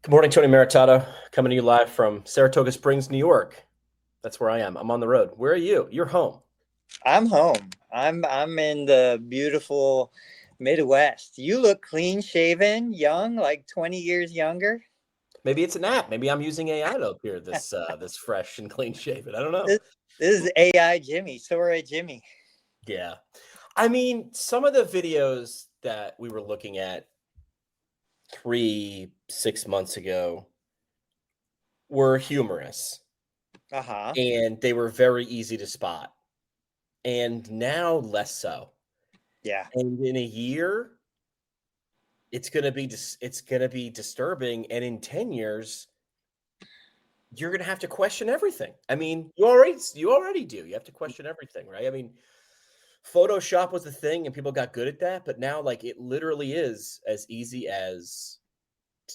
Good morning, Tony Maritato, coming to you live from Saratoga Springs, New York. That's where I am. I'm on the road. Where are you? You're home. I'm home. I'm in the beautiful Midwest. You look clean shaven, young, like 20 years younger. Maybe it's an app. Maybe I'm using AI to appear this fresh and clean shaven. I don't know. This, this is AI Jimmy, Sora Jimmy. Yeah. I mean, some of the videos that we were looking at 6 months ago were humorous Uh-huh. and they were very easy to spot. And now less so. Yeah. And in a year, it's gonna be disturbing. And in 10 years, you're gonna have to question everything. I mean, you already do. You have to question everything, right? I mean, Photoshop was the thing and people got good at that, but now like it literally is as easy as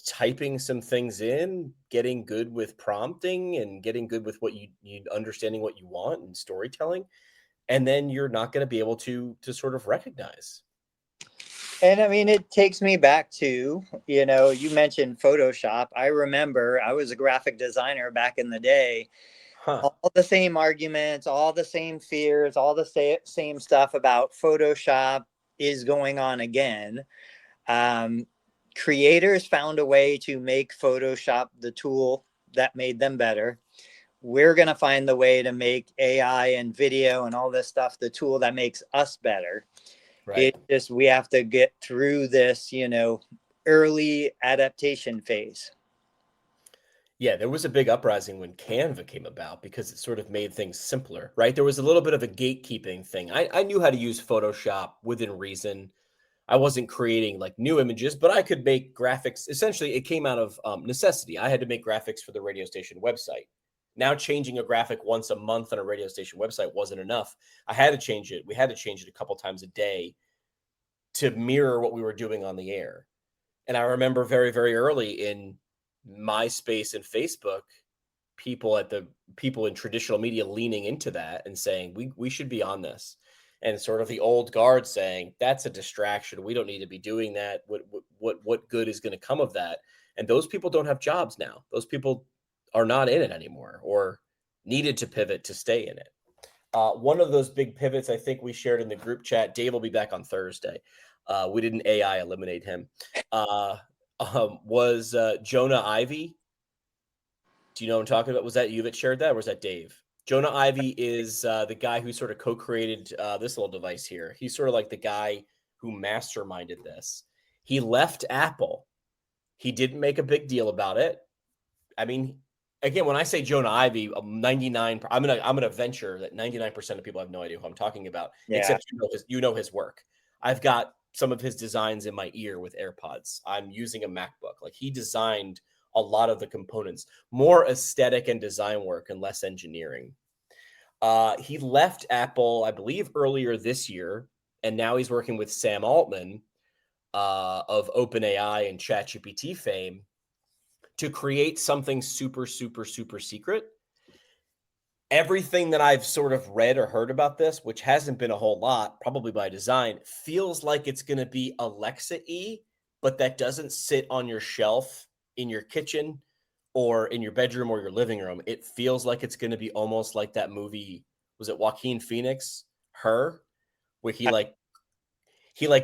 typing some things in, getting good with prompting and getting good with what you understanding what you want and storytelling, and then you're not gonna be able to sort of recognize. And I mean, it takes me back to, you mentioned Photoshop. I remember I was a graphic designer back in the day. Huh. All the same arguments, all the same fears, all the same stuff about Photoshop is going on again. Um, Creators found a way to make Photoshop the tool that made them better. We're going to find the way to make AI and video and all this stuff the tool that makes us better. Right. It just, we have to get through this, early adaptation phase. Yeah, there was a big uprising when Canva came about because it sort of made things simpler, right? There was a little bit of a gatekeeping thing. I knew how to use Photoshop within reason. I wasn't creating like new images, but I could make graphics. Essentially, it came out of necessity. I had to make graphics for the radio station website. Now, changing a graphic once a month on a radio station website wasn't enough. I had to change it. We had to change it a couple times a day to mirror what we were doing on the air. And I remember very, very early in MySpace and Facebook, people in traditional media leaning into that and saying, we should be on this. And sort of the old guard saying, that's a distraction. We don't need to be doing that. What good is going to come of that? And those people don't have jobs now. Those people are not in it anymore or needed to pivot to stay in it. One of those big pivots I think we shared in the group chat, Dave will be back on Thursday. We didn't AI eliminate him. Uh, was Jonah Ivy. Do you know what I'm talking about? Was that you that shared that, or was that Dave? Jonah Ivy is the guy who sort of co-created this little device here. He's sort of like the guy who masterminded this. He left Apple. He didn't make a big deal about it. I mean, again, when I say Jonah Ivy, 99, I'm gonna venture that 99% of people have no idea who I'm talking about, Yeah. except you know his work. I've got some of his designs in my ear with AirPods. I'm using a MacBook. Like he designed a lot of the components, more aesthetic and design work and less engineering. He left Apple, I believe, earlier this year, and now he's working with Sam Altman of OpenAI and ChatGPT fame to create something super, super, super secret. Everything that I've sort of read or heard about this, which hasn't been a whole lot, probably by design, feels like it's going to be Alexa E, but that doesn't sit on your shelf in your kitchen or in your bedroom or your living room. It feels like it's going to be almost like that movie. Was it Joaquin Phoenix, Her, where he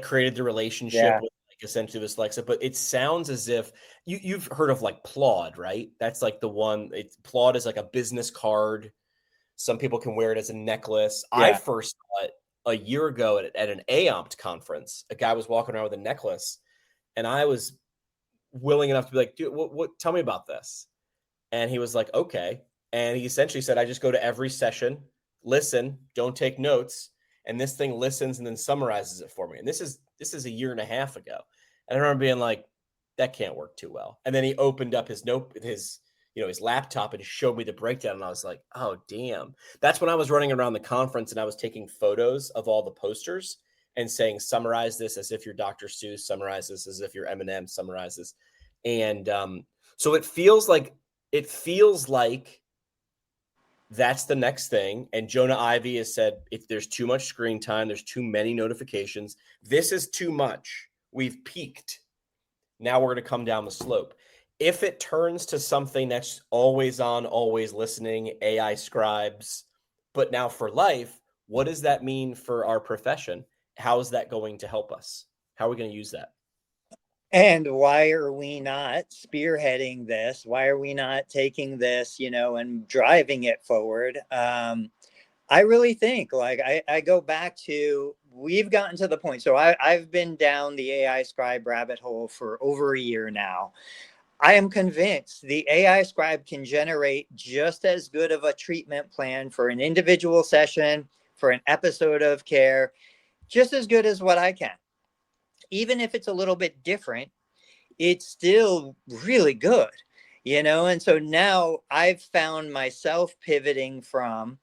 created the relationship Yeah. with like essentially this Alexa, but it sounds as if you've heard of like Plaud, right? That's like the one. Plaud is like a business card. Some people can wear it as a necklace. I Yeah. first saw it a year ago at an AOMPT conference. A guy was walking around with a necklace, and I was willing enough to be like, dude, what tell me about this. And he was like, okay. And he essentially said, I just go to every session, listen, don't take notes, and this thing listens and then summarizes it for me. And this is a year and a half ago. And I remember being like, that can't work too well. And then he opened up his laptop and showed me the breakdown. And I was like, oh damn. That's when I was running around the conference and I was taking photos of all the posters and saying, summarize this as if you're Dr. Seuss, summarize this as if you're Eminem, summarize this. And so it feels like that's the next thing. And Jonah Ivy has said if there's too much screen time, there's too many notifications. This is too much. We've peaked. Now we're going to come down the slope. if it turns to something that's always on, always listening, AI scribes, but now for life, what does that mean for our profession? How is that going to help us? How are we going to use that? And why are we not spearheading this? Why are we not taking this, and driving it forward? I really think, like, I go back to, we've gotten to the point. So I've been down the AI scribe rabbit hole for over a year now. I am convinced the AI scribe can generate just as good of a treatment plan for an individual session, for an episode of care, just as good as what I can. Even if it's a little bit different, it's still really good, And so now I've found myself pivoting from,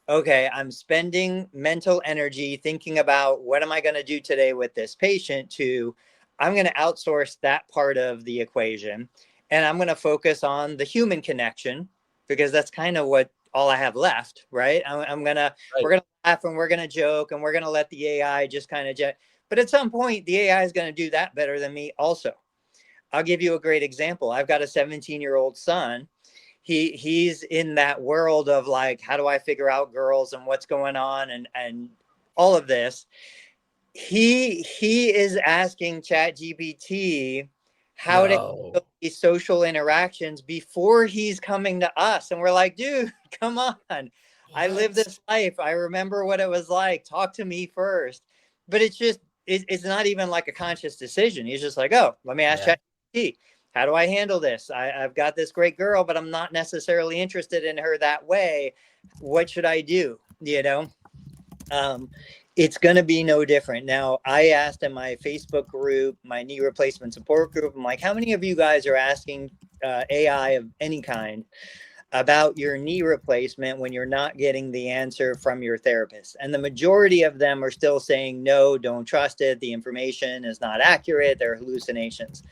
okay, I'm spending mental energy thinking about what am I going to do today with this patient, to I'm going to outsource that part of the equation, and I'm going to focus on the human connection, because that's kind of what all I have left, right? We're going to laugh and we're going to joke and we're going to let the AI just kind of but at some point the AI is going to do that better than me also. I'll give you a great example. I've got a 17-year-old son. He's in that world of, like, how do I figure out girls and what's going on and all of this. He is asking ChatGPT how to handle these social interactions before he's coming to us, and we're like, dude, come on. What? I live this life. I remember what it was like. Talk to me first. But it's not even like a conscious decision. He's just like, oh, let me ask ChatGPT. How do I handle this? I've got this great girl, but I'm not necessarily interested in her that way. What should I do? It's going to be no different. Now, I asked in my Facebook group, my knee replacement support group, I'm like, how many of you guys are asking AI of any kind about your knee replacement when you're not getting the answer from your therapist? And the majority of them are still saying, no, don't trust it. The information is not accurate. They're hallucinations.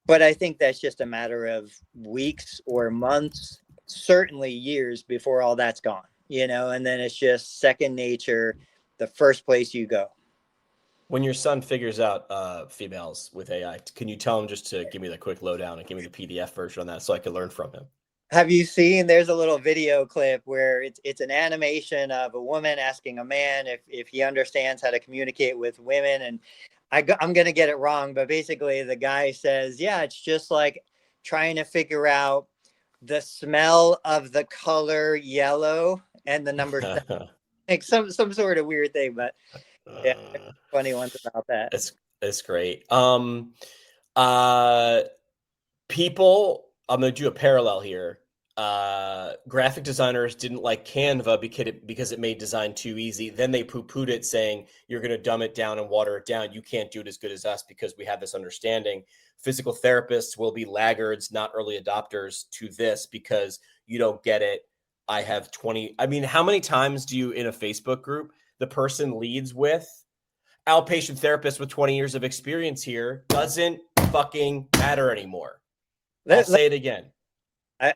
But I think that's just a matter of weeks or months, certainly years before all that's gone, and then it's just second nature, the first place you go. When your son figures out females with AI, can you tell him just to give me the quick lowdown and give me the PDF version on that so I can learn from him? Have you seen, there's a little video clip where it's an animation of a woman asking a man if he understands how to communicate with women, and I'm going to get it wrong, but basically the guy says, yeah, it's just like trying to figure out the smell of the color yellow and the number like some sort of weird thing, but yeah, funny ones about that. It's great. People, I'm going to do a parallel here. Graphic designers didn't like Canva because it made design too easy. Then they poo-pooed it, saying, you're going to dumb it down and water it down. You can't do it as good as us because we have this understanding. Physical therapists will be laggards, not early adopters to this, because you don't get it. I have 20. I mean, how many times do you, in a Facebook group, the person leads with outpatient therapist with 20 years of experience here? Doesn't fucking matter anymore. I'll say it again.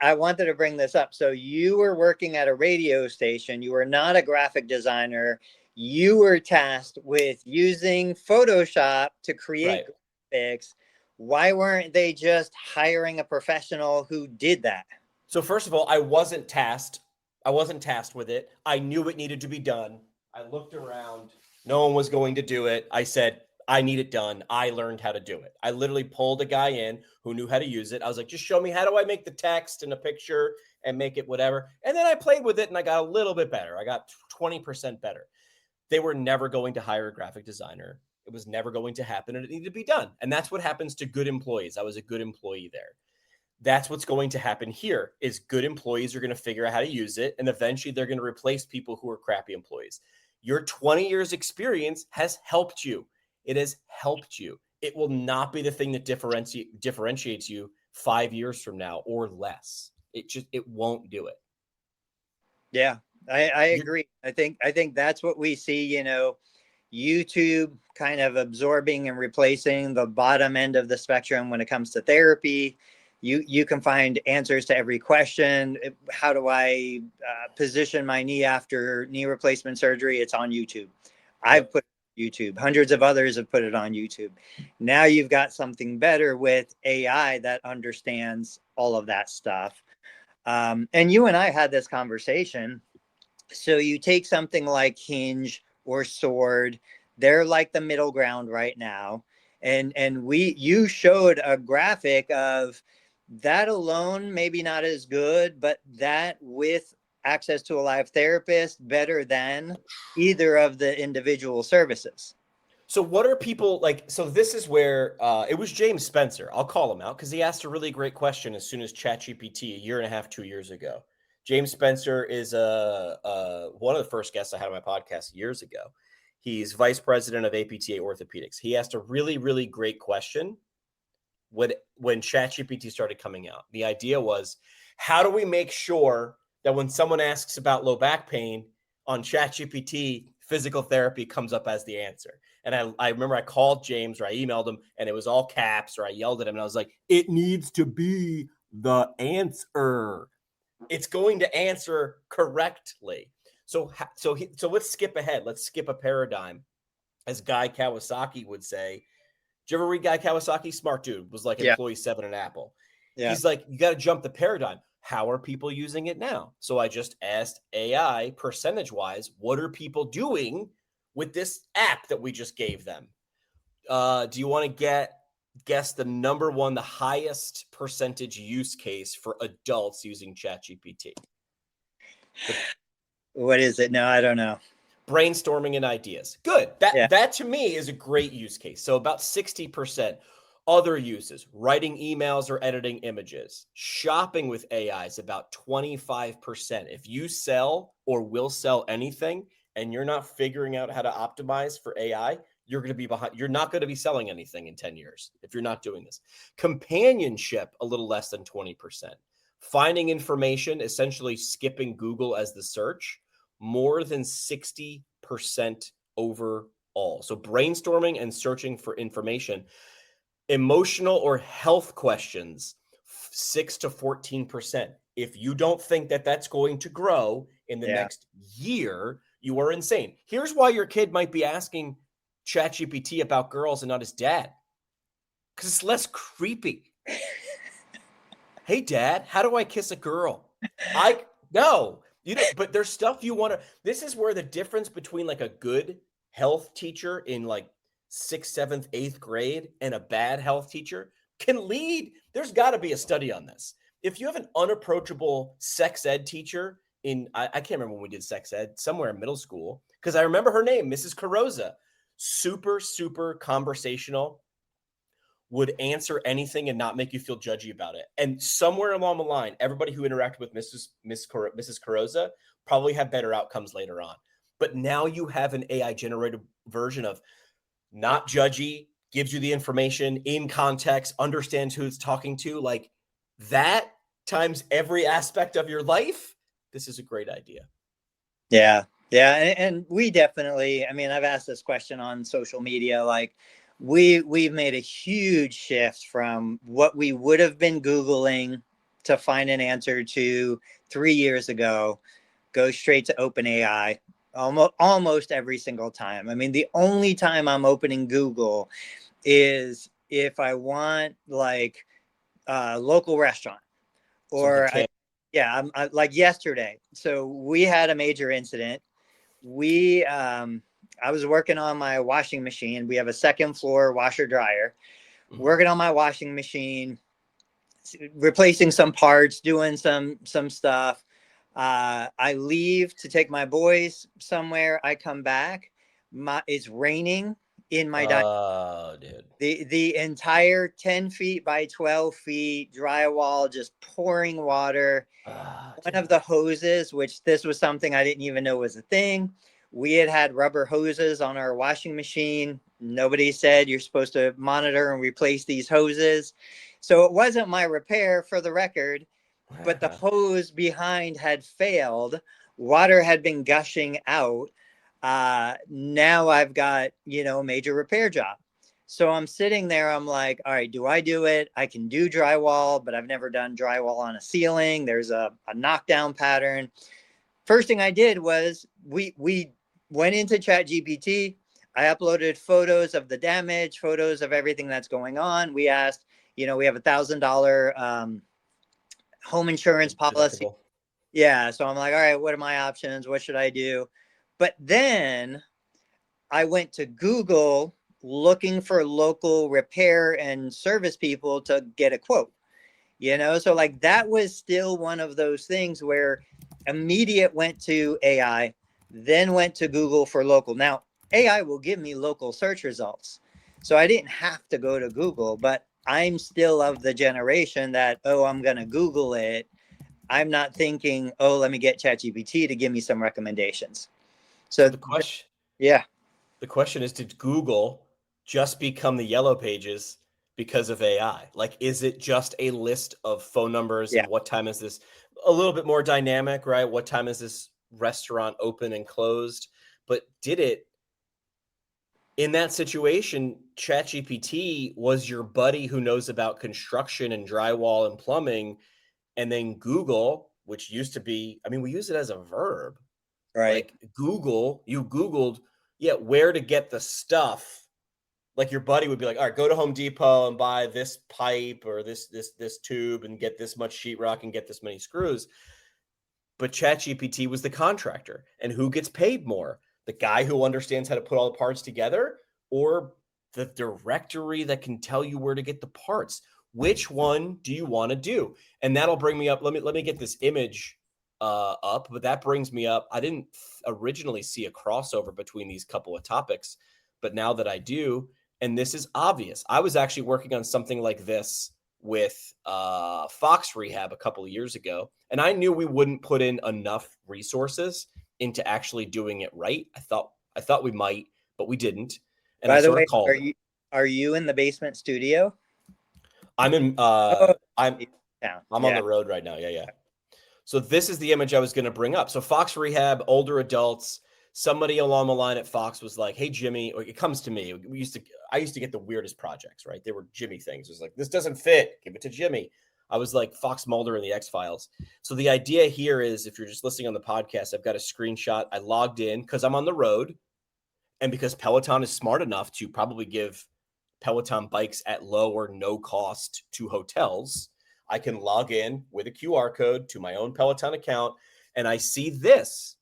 I wanted to bring this up. So you were working at a radio station. You were not a graphic designer. You were tasked with using Photoshop to create graphics. Why weren't they just hiring a professional who did that? So first of all, I wasn't tasked with it. I knew it needed to be done. I looked around. No one was going to do it. I said, I need it done. I learned how to do it. I literally pulled a guy in who knew how to use it. I was like, just show me, how do I make the text and a picture and make it whatever? And then I played with it and I got a little bit better. I got 20% better. They were never going to hire a graphic designer. It was never going to happen, and it needed to be done. And that's what happens to good employees. I was a good employee there. That's what's going to happen here, is good employees are going to figure out how to use it. And eventually they're going to replace people who are crappy employees. Your 20 years experience has helped you. It has helped you. It will not be the thing that differentiates you 5 years from now or less. It won't do it. Yeah, I agree. I think that's what we see, YouTube kind of absorbing and replacing the bottom end of the spectrum when it comes to therapy. You can find answers to every question. How do I position my knee after knee replacement surgery? It's on YouTube. I've put YouTube. Hundreds of others have put it on YouTube. Now you've got something better with AI that understands all of that stuff. And you and I had this conversation. So you take something like Hinge or Sword, they're like the middle ground right now. And you showed a graphic of that alone, maybe not as good, but that with access to a live therapist, better than either of the individual services. So what are people like? So this is where it was James Spencer. I'll call him out because he asked a really great question as soon as ChatGPT a year and a half, 2 years ago. James Spencer is one of the first guests I had on my podcast years ago. He's vice president of APTA Orthopedics. He asked a really, really great question when ChatGPT started coming out. The idea was, how do we make sure that when someone asks about low back pain on ChatGPT, physical therapy comes up as the answer? And I remember I called James, or I emailed him, and it was all caps, or I yelled at him, and I was like, it needs to be the answer. It's going to answer correctly. So let's skip ahead. Let's skip a paradigm. As Guy Kawasaki would say, did you ever read Guy Kawasaki? Smart dude, was like employee 7 at Apple. Yeah. He's like, you got to jump the paradigm. How are people using it now? So I just asked AI percentage-wise, what are people doing with this app that we just gave them? Do you want to guess the number one, the highest percentage use case for adults using ChatGPT? What is it? No, I don't know. Brainstorming and ideas. Good. That to me is a great use case. So about 60%. Other uses, writing emails or editing images. Shopping with AI is about 25%. If you sell or will sell anything and you're not figuring out how to optimize for AI, you're going to be behind. You're not going to be selling anything in 10 years if you're not doing this. Companionship, a little less than 20%. Finding information, essentially skipping Google as the search, more than 60% overall. So brainstorming and searching for information. Emotional or health questions, 6 to 14%. If you don't think that that's going to grow in the next year, you are insane. Here's why your kid might be asking ChatGPT about girls and not his dad. Because it's less creepy. Hey, Dad, how do I kiss a girl? No, you don't, but there's stuff you want to. This is where the difference between like a good health teacher in like 6th, 7th, 8th grade and a bad health teacher can lead. There's got to be a study on this. If you have an unapproachable sex ed teacher I can't remember when we did sex ed, somewhere in middle school, because I remember her name, Mrs. Carosa, super, super conversational, would answer anything and not make you feel judgy about it. And somewhere along the line, everybody who interacted with Mrs. Carosa probably had better outcomes later on. But now you have an AI generated version of not judgy, gives you the information in context, understands who it's talking to, like that times every aspect of your life. This is a great idea. Yeah. Yeah. And we definitely, I mean, I've asked this question on social media, like we've made a huge shift from what we would have been Googling to find an answer to 3 years ago, go straight to OpenAI. Almost every single time. I mean, the only time I'm opening Google is if I want like a local restaurant or I'm like yesterday. So we had a major incident. I was working on my washing machine. We have a 2nd floor washer dryer, working on my washing machine, replacing some parts, doing some stuff. I leave to take my boys somewhere. I come back. It's raining in my dining. Oh, dude. The entire 10 feet by 12 feet drywall, just pouring water. One of the hoses, which this was something I didn't even know was a thing. We had rubber hoses on our washing machine. Nobody said you're supposed to monitor and replace these hoses. So it wasn't my repair, for the record. But the hose behind had failed. Water had been gushing out. Now I've got, major repair job. So I'm sitting there. I'm like, all right, do I do it? I can do drywall, but I've never done drywall on a ceiling. There's a knockdown pattern. First thing I did was we went into ChatGPT. I uploaded photos of the damage, photos of everything that's going on. We asked, we have $1,000 home insurance policy. Deductible. Yeah. So I'm like, all right, what are my options? What should I do? But then I went to Google looking for local repair and service people to get a quote, so like that was still one of those things where immediate went to AI, then went to Google for local. Now, AI will give me local search results. So I didn't have to go to Google, but I'm still of the generation that, oh, I'm going to Google it. I'm not thinking, oh, let me get ChatGPT to give me some recommendations. So So, the question, yeah. The question is, did Google just become the yellow pages because of AI? Like, is it just a list of phone numbers Yeah. and what time is this? A little bit more dynamic, right? What time is this restaurant open and closed? But did it, in that situation, ChatGPT was your buddy who knows about construction and drywall and plumbing, and then Google, which used to be, I mean, we use it as a verb. Right. Like you Googled, yeah, where to get the stuff. Like your buddy would be like, all right, go to Home Depot and buy this pipe or this tube and get this much sheetrock and get this many screws. But ChatGPT was the contractor. And who gets paid more? The guy who understands how to put all the parts together, or the directory that can tell you where to get the parts? Which one do you want to do? And that'll bring me up. Let me get this image up, but that brings me up. I didn't originally see a crossover between these couple of topics, but now that I do, and this is obvious, I was actually working on something like this with Fox Rehab a couple of years ago, and I knew we wouldn't put in enough resources into actually doing it right. I thought we might, but we didn't. And I By the sort of way, called it. are you in the basement studio? I'm in Oh, I'm down. I'm on Yeah. the road right now. Yeah. So this is the image I was going to bring up. So Fox Rehab, older adults, somebody along the line at Fox was like, "Hey Jimmy," or it comes to me. I used to get the weirdest projects, right? They were Jimmy things. It was like, "This doesn't fit. Give it to Jimmy." I was like Fox Mulder in the X-Files. So the idea here is, if you're just listening on the podcast, I've got a screenshot. I logged in because I'm on the road, and because Peloton is smart enough to probably give Peloton bikes at low or no cost to hotels, I can log in with a QR code to my own Peloton account, and I see this.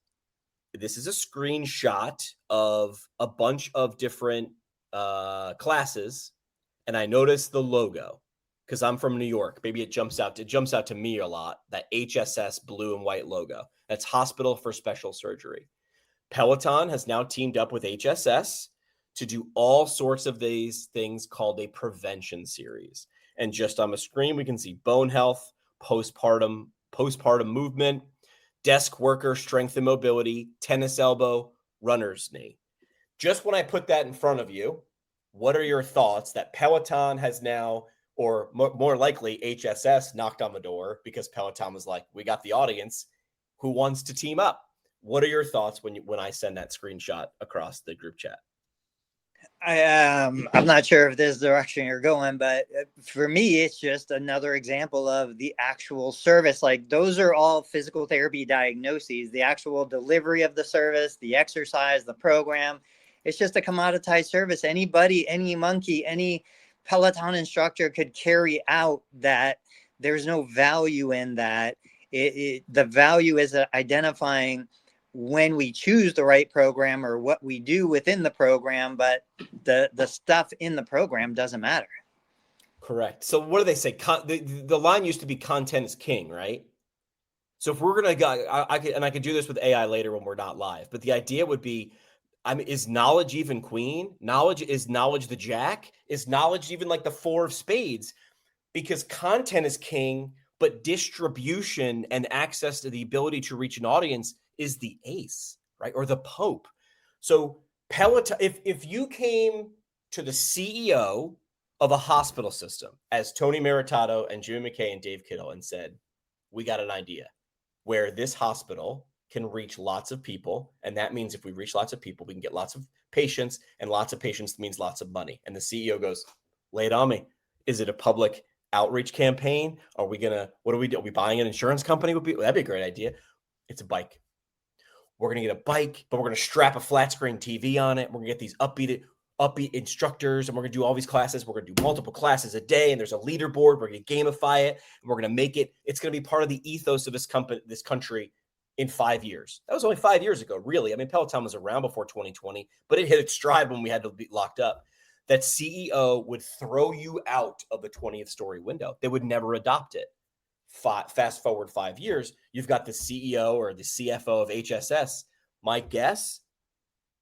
This is a screenshot of a bunch of different classes, and I notice the logo because I'm from New York. Maybe it jumps out. It jumps out to me a lot. That HSS blue and white logo. That's Hospital for Special Surgery. Peloton has now teamed up with HSS to do all sorts of these things called a prevention series. And just on the screen, we can see bone health, postpartum movement, desk worker strength and mobility, tennis elbow, runner's knee. Just when I put that in front of you, what are your thoughts that Peloton has now, or more likely HSS knocked on the door because Peloton was like, we got the audience who wants to team up? What are your thoughts when I send that screenshot across the group chat? I'm not sure if this is the direction you're going, but for me, it's just another example of the actual service. Like those are all physical therapy diagnoses, the actual delivery of the service, the exercise, the program. It's just a commoditized service. Anybody, any monkey, any Peloton instructor could carry out that. There's no value in that. The value is identifying when we choose the right program or what we do within the program, but the stuff in the program doesn't matter. Correct. So what do they say? The line used to be content is king, right? So if we're going to, I could do this with AI later when we're not live, but the idea would be, I mean, is knowledge even queen? Is knowledge the jack? Is knowledge even like the four of spades? Because content is king, but distribution and access to the ability to reach an audience is the ace, right? Or the Pope. So Peloton, if you came to the CEO of a hospital system as Tony Maritato and Jimmy McKay and Dave Kittle and said, we got an idea where this hospital can reach lots of people. And that means if we reach lots of people, we can get lots of patients, and lots of patients means lots of money. And the CEO goes, lay it on me. Is it a public outreach campaign? What do we do? Are we buying an insurance company? That'd be a great idea. It's a bike. We're going to get a bike, but we're going to strap a flat screen TV on it. We're going to get these upbeat instructors, and we're going to do all these classes. We're going to do multiple classes a day, and there's a leaderboard. We're going to gamify it, and we're going to make it. It's going to be part of the ethos of this country in 5 years. That was only 5 years ago, really. I mean, Peloton was around before 2020, but it hit its stride when we had to be locked up. That CEO would throw you out of the 20th story window. They would never adopt it. Fast forward 5 years, you've got the CEO or the CFO of HSS. My guess,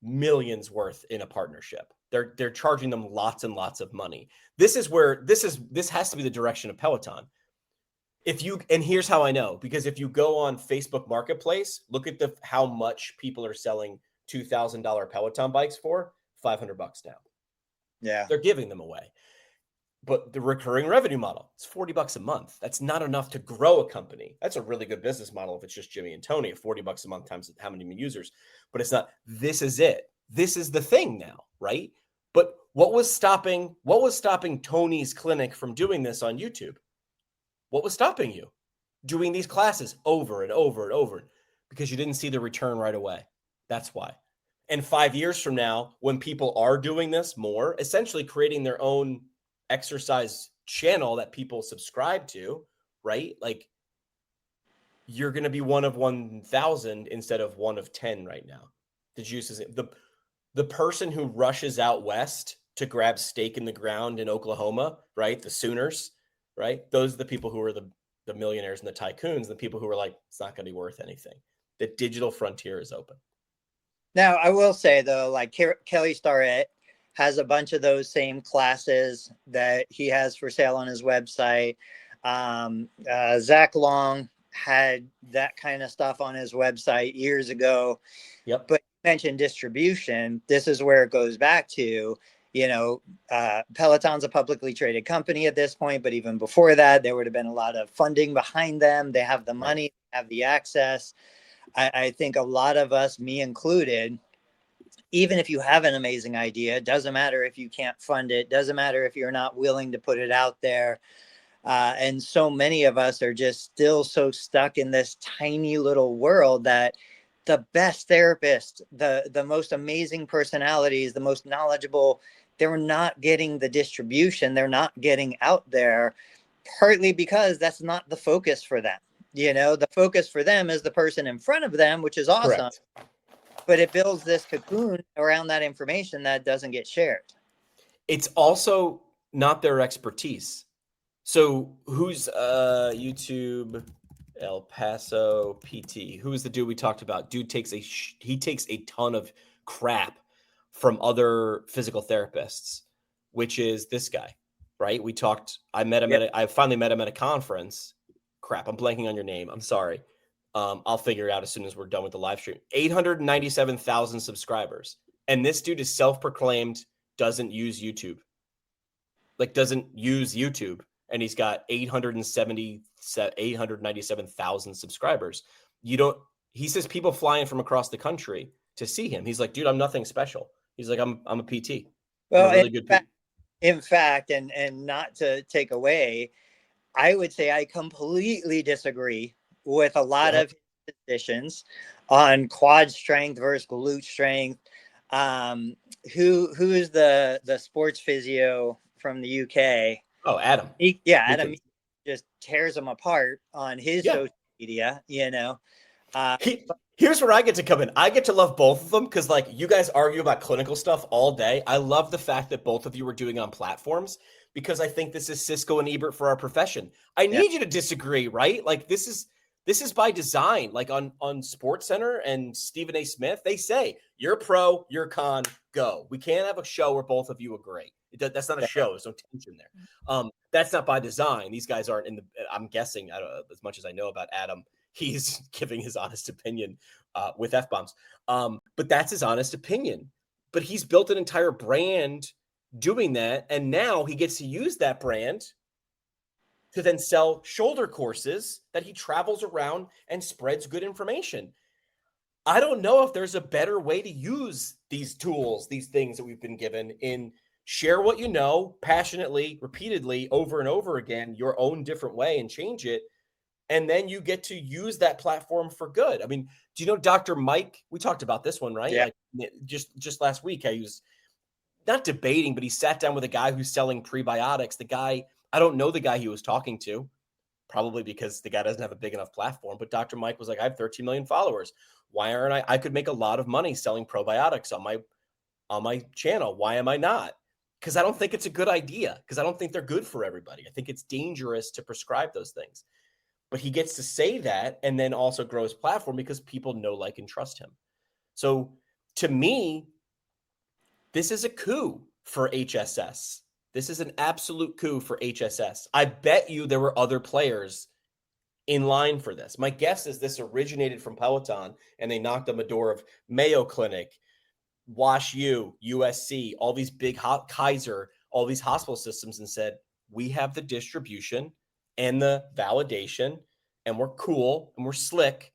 millions worth in a partnership. They're charging them lots and lots of money. This has to be the direction of Peloton. And here's how I know, because if you go on Facebook Marketplace, look at how much people are selling $2,000 Peloton bikes for, $500 now. Yeah. They're giving them away. But the recurring revenue model, it's $40 a month. That's not enough to grow a company. That's a really good business model if it's just Jimmy and Tony at $40 a month times how many users. But it's not. This is it. This is the thing now, right? But what was stopping Tony's clinic from doing this on YouTube? What was stopping you doing these classes over and over and over? Because you didn't see the return right away. That's why. And 5 years from now, when people are doing this more, essentially creating their own exercise channel that people subscribe to, right? Like, you're going to be one of 1,000 instead of one of 10 right now. The juice is the person who rushes out west to grab stake in the ground in Oklahoma, right? The Sooners, right? Those are the people who are the millionaires and the tycoons, the people who are like, it's not going to be worth anything. The digital frontier is open. Now, I will say, though, like Kelly Starrett has a bunch of those same classes that he has for sale on his website. Zach Long had that kind of stuff on his website years ago. Yep. But you mentioned distribution. This is where it goes back to, Peloton's a publicly traded company at this point, but even before that, there would have been a lot of funding behind them. They have the money, they have the access. I think a lot of us, me included, even if you have an amazing idea, it doesn't matter if you can't fund it, doesn't matter if you're not willing to put it out there. And so many of us are just still so stuck in this tiny little world that the best therapists, the most amazing personalities, the most knowledgeable, they're not getting the distribution. They're not getting out there, partly because that's not the focus for them. The focus for them is the person in front of them, which is awesome. Correct. But it builds this cocoon around that information that doesn't get shared. It's also not their expertise. So who's YouTube El Paso PT? Who is the dude we talked about? Dude takes a ton of crap from other physical therapists, which is this guy, right? I finally met him at a conference. Crap, I'm blanking on your name. I'm sorry. I'll figure it out as soon as we're done with the live stream. 897,000 subscribers. And this dude is self-proclaimed, doesn't use YouTube. And he's got 897,000 subscribers. He says people fly in from across the country to see him. He's like, dude, I'm nothing special. He's like, I'm a PT. Well, really good PT. In fact, and not to take away, I would say I completely disagree with a lot of positions on quad strength versus glute strength. Who is the sports physio from the UK? Oh, Adam. Adam just tears them apart on his social media, Here's where I get to come in. I get to love both of them because, like, you guys argue about clinical stuff all day. I love the fact that both of you are doing on platforms because I think this is Cisco and Ebert for our profession. I need you to disagree, right? Like, this is by design. Like on SportsCenter and Stephen A. Smith, they say you're pro, you're con, go. We can't have a show where both of you agree. That's not a show. There's no tension there. That's not by design. These guys aren't in the. I'm guessing. I don't know, as much as I know about Adam, he's giving his honest opinion with F-bombs. But that's his honest opinion. But he's built an entire brand doing that, and now he gets to use that brand to then sell shoulder courses that he travels around and spreads good information. I don't know if there's a better way to use these tools, these things that we've been given in share what you know passionately, repeatedly, over and over again, your own different way and change it. and then you get to use that platform for good. I mean, do you know Dr. Mike? We talked about this one, right? Yeah. Like just last week, he was not debating, but he sat down with a guy who's selling prebiotics. The guy, I don't know the guy he was talking to, probably because the guy doesn't have a big enough platform. But Dr. Mike was like, I have 13 million followers. Why aren't I? I could make a lot of money selling probiotics on my channel. Why am I not? Because I don't think it's a good idea. Because I don't think they're good for everybody. I think it's dangerous to prescribe those things. But he gets to say that and then also grow his platform because people know, like, and trust him. So to me, this is a coup for HSS. This is an absolute coup for HSS. I bet you there were other players in line for this. My guess is this originated from Peloton and they knocked on the door of Mayo Clinic, Wash U, USC, all these big Kaiser, all these hospital systems, and said, we have the distribution and the validation, and we're cool and we're slick.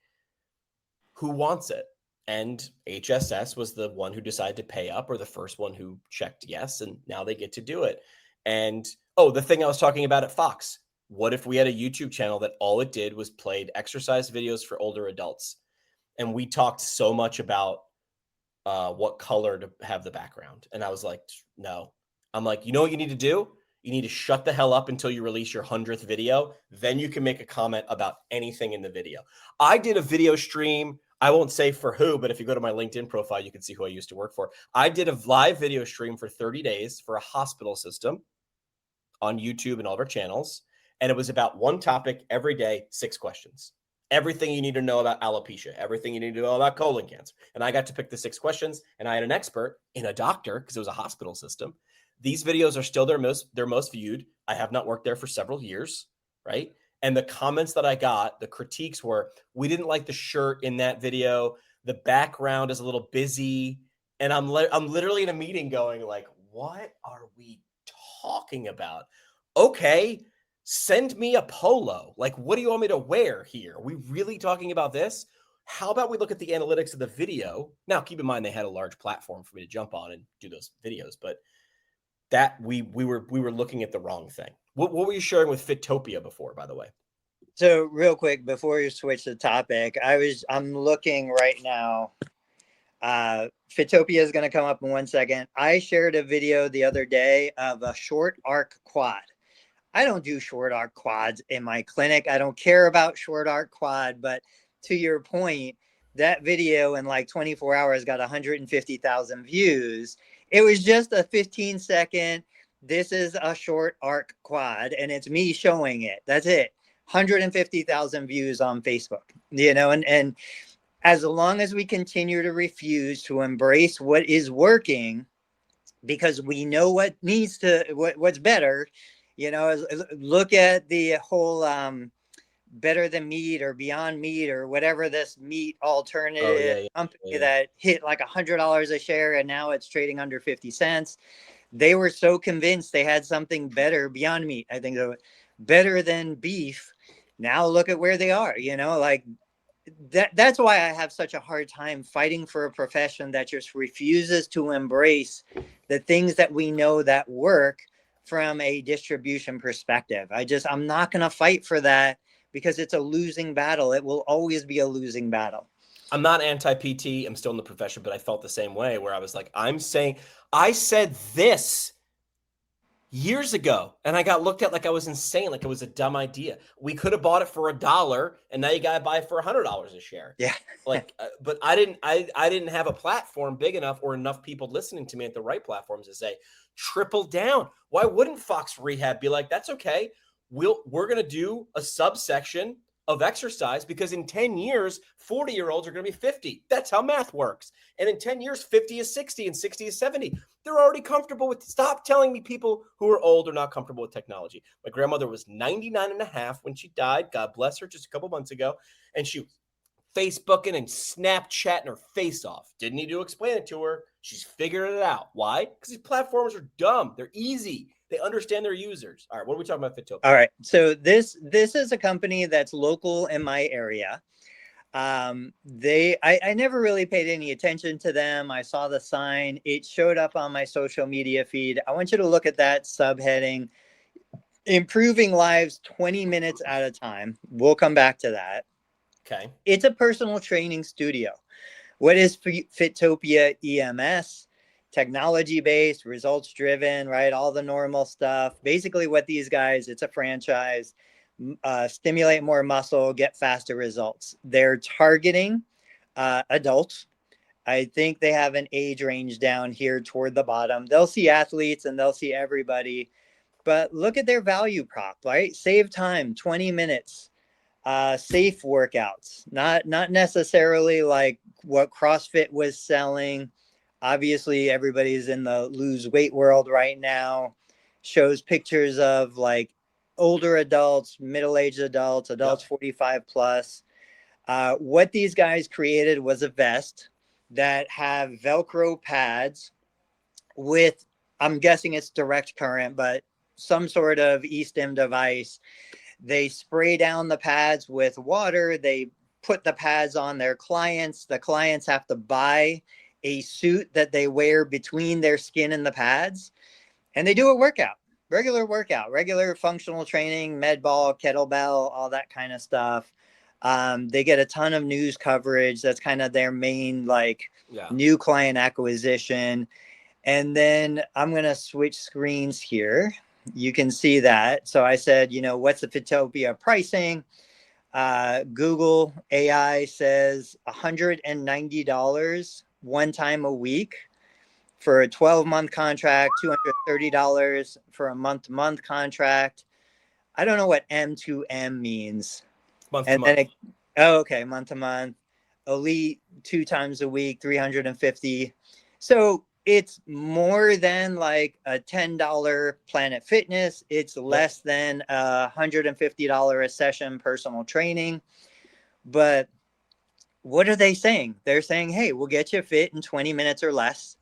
Who wants it? And HSS was the one who decided to pay up, or the first one who checked yes, and now they get to do it. And the thing I was talking about at Fox, what if we had a YouTube channel that all it did was played exercise videos for older adults? And we talked so much about what color to have the background. And I was like, no. I'm like, you know what you need to do? You need to shut the hell up until you release your 100th video. Then you can make a comment about anything in the video. I did a video stream. I won't say for who, but if you go to my LinkedIn profile, you can see who I used to work for. I did a live video stream for 30 days for a hospital system on YouTube and all of our channels. And it was about one topic every day, 6 questions. Everything you need to know about alopecia, everything you need to know about colon cancer. And I got to pick the 6 questions, and I had an expert in a doctor because it was a hospital system. These videos are still their most viewed. I have not worked there for several years, right? And the comments that I got, the critiques were, we didn't like the shirt in that video. The background is a little busy. And I'm literally in a meeting going like, what are we talking about? Okay, send me a polo. Like, what do you want me to wear here? Are we really talking about this? How about we look at the analytics of the video? Now, keep in mind, they had a large platform for me to jump on and do those videos, but that we were looking at the wrong thing. What were you sharing with Fitopia before, by the way? So real quick, before you switch the topic, I'm looking right now. Fitopia is going to come up in 1 second. I shared a video the other day of a short arc quad. I don't do short arc quads in my clinic. I don't care about short arc quad, but to your point, that video in like 24 hours got 150,000 views. It was just a 15-second, this is a short arc quad, and it's me showing it. That's it. 150,000 views on Facebook, and as long as we continue to refuse to embrace what is working, because we know what's better, look at the whole Better Than Meat or Beyond Meat or whatever this meat alternative company that hit like $100 a share and now it's trading under 50 cents. They were so convinced they had something better, Beyond Meat, I think, better than beef. Now look at where they are, like that's why I have such a hard time fighting for a profession that just refuses to embrace the things that we know that work from a distribution perspective. I'm not going to fight for that because it's a losing battle. It will always be a losing battle. I'm not anti-PT. I'm still in the profession, but I felt the same way where I was like, I said this years ago, and I got looked at like I was insane, like it was a dumb idea. We could have bought it for $1, and now you got to buy it for $100 a share. Yeah. Like, but I didn't have a platform big enough or enough people listening to me at the right platforms to say, triple down. Why wouldn't Fox Rehab be like, that's okay. We're going to do a subsection of exercise because in 10 years, 40-year-olds are going to be 50. That's how math works. And in 10 years, 50 is 60 and 60 is 70. They're already comfortable with, stop telling me people who are old are not comfortable with technology. My grandmother was 99 and a half when she died. God bless her, just a couple months ago. And she was Facebooking and Snapchatting her face off. Didn't need to explain it to her. She's figuring it out. Why? Because these platforms are dumb. They're easy. They understand their users. All right, what are we talking about, Fitopia? All right, so this is a company that's local in my area. I never really paid any attention to them. I saw the sign. It showed up on my social media feed. I want you to look at that subheading. Improving lives 20 minutes at a time. We'll come back to that. Okay. It's a personal training studio. What is Fitopia EMS? Technology based, results driven, right? All the normal stuff. Basically, what these guys, it's a franchise, stimulate more muscle, get faster results. They're targeting adults. I think they have an age range down here toward the bottom. They'll see athletes and they'll see everybody, but look at their value prop, right? Save time, 20 minutes, safe workouts, not necessarily like what CrossFit was selling. Obviously, everybody's in the lose weight world right now. Shows pictures of like older adults, middle-aged adults, adults 45 plus. What these guys created was a vest that have Velcro pads with, I'm guessing it's direct current, but some sort of e-stim device. They spray down the pads with water. They put the pads on their clients. The clients have to buy a suit that they wear between their skin and the pads. And they do a workout, regular functional training, med ball, kettlebell, all that kind of stuff. They get a ton of news coverage. That's kind of their main new client acquisition. And then I'm going to switch screens here. You can see that. So I said, what's the Fitopia pricing? Google AI says $190 one time a week for a 12-month contract, $230 for a month-to-month contract. I don't know what M2M means. Month to month. Okay, month to month. Elite 2 times a week, 350. So it's more than like a $10 Planet Fitness. It's less than $150 a session personal training. But what are they saying? They're saying, hey, we'll get you fit in 20 minutes or less,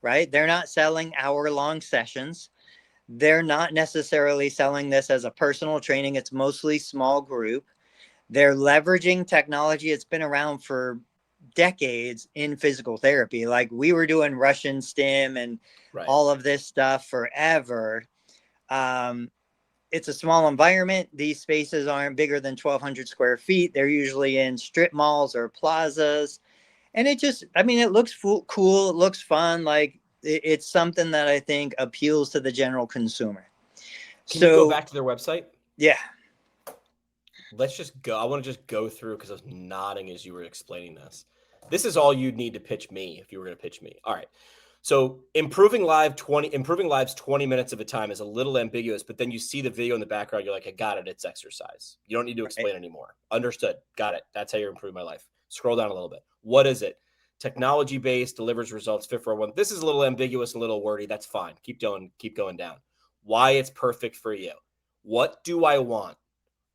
right? They're not selling hour-long sessions. They're not necessarily selling this as a personal training. It's mostly small group. They're leveraging technology. It's been around for decades in physical therapy. Like we were doing Russian stim and all of this stuff forever. It's a small environment. These spaces aren't bigger than 1,200 square feet. They're usually in strip malls or plazas. And it looks cool. It looks fun. Like it's something that I think appeals to the general consumer. Can you go back to their website? Yeah. Let's just go. I want to just go through because I was nodding as you were explaining this. This is all you'd need to pitch me if you were going to pitch me. All right. So improving lives 20 minutes of a time is a little ambiguous, but then you see the video in the background. You're like, I got it. It's exercise. You don't need to explain anymore. Understood. Got it. That's how you're improving my life. Scroll down a little bit. What is it? Technology-based, delivers results, fit for everyone. This is a little ambiguous, a little wordy. That's fine. Keep going down. Why it's perfect for you. What do I want?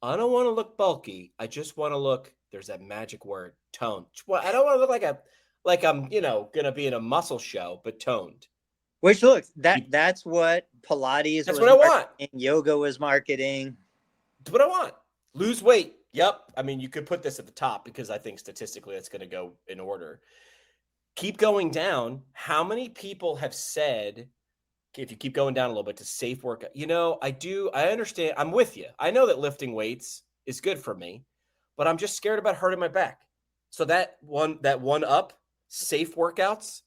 I don't want to look bulky. I just want to look, there's that magic word, tone. I don't want to look like I'm, going to be in a muscle show, but toned. Which looks, that's what Pilates That's what I want. Yoga was marketing. That's what I want. Lose weight. Yep. I mean, you could put this at the top because I think statistically it's going to go in order. Keep going down. How many people have said, if you keep going down a little bit, to safe workout? I understand. I'm with you. I know that lifting weights is good for me, but I'm just scared about hurting my back. So that one up, safe workouts.